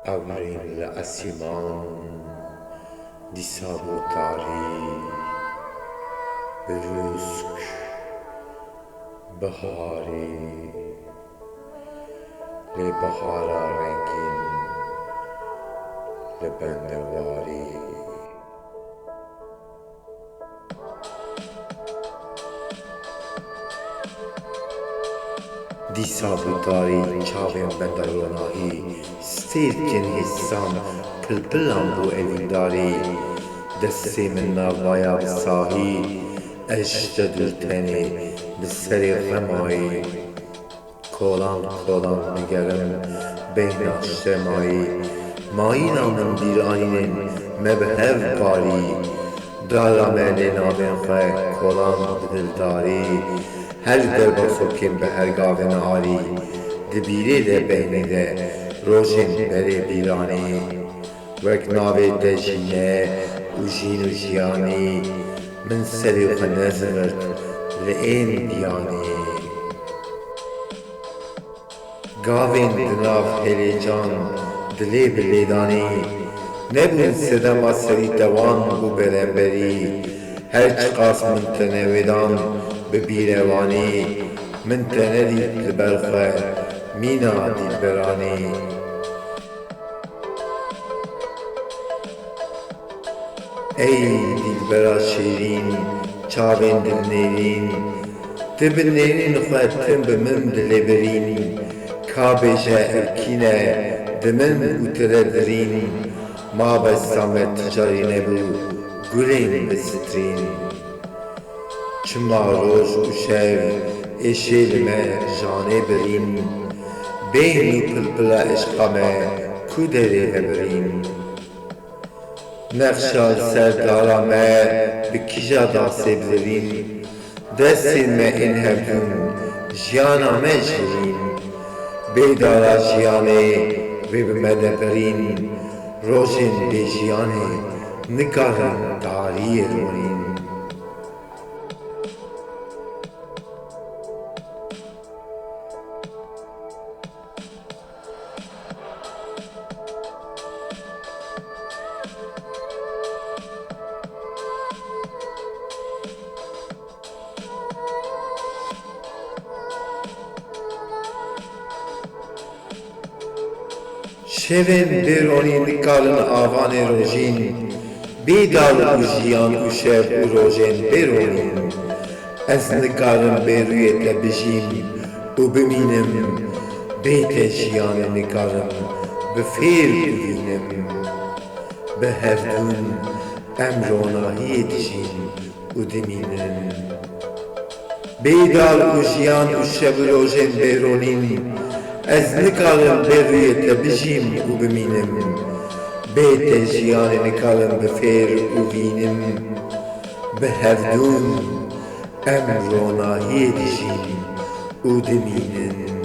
Avril l'Assiman di sabotari Rusk Bahari Le bahara rengin Le bendevari Di sabotari çavên bendaronahî Stêrkin hîsan pilpilan bû evîndarî Destê min navbaya bi sahî Eşte dûr tenê bi serê xemayî Kolan kolan nigerim beyna şemayî Mayîna min bîranînên me bi hev barî Dara me lê navên xwe kolan bi dildarî Her derbasokên bi her gavên alî Dibîrê de beynê de rojên berê bîranî Wek navê te jîne û jîn û jiyanî Min serê xwe nezimirt li ên diyanî Gavên di nav hêlêcan dilê bi lêdanî Nebûn sedema serî dewan bû beremberî Her çi qas min te nevêdan bi bîrevanî Min te nedît li ber xwe mîna dîlberanî Ey dîlbera şêrîn çavên dilnêrîn Tu bi nêrîn xwe tim bi min dilê birîn Ka bêje erkîne di min û tire dirîn Mabesta me ticarî nebû gulên bi sitrîn Çima roj û şev êşê li me janê birîn Bên û pilpila eşqa me ku derê hebirîn Nexşa serdara me bi kîja dasê bilirîn Destên me ên hevdûn jiyana me jîrîn Bêdara jiyanê vê bi me de birîn Rojên bêjiyanê nikarin dariyê ronîn Şevên bêronî nikarin avanê rojîn Bêdar û jiyan û şev û rojên bêronîn Ez nikarim bêrûyê te bijîm û bimînim Bê te jiyanê nikarim bi fêr bibînim Bi hevdûn em ronahiyê dijîn û dimînin Bêdar û jiyan û şev û rojên bêronîn Ez nikarim bêrûyê te bijîm û bimînim Bê te jiyanê nikarim bi fêr û bînim Bi hevdûn em ronahiyê dijîn û dimînin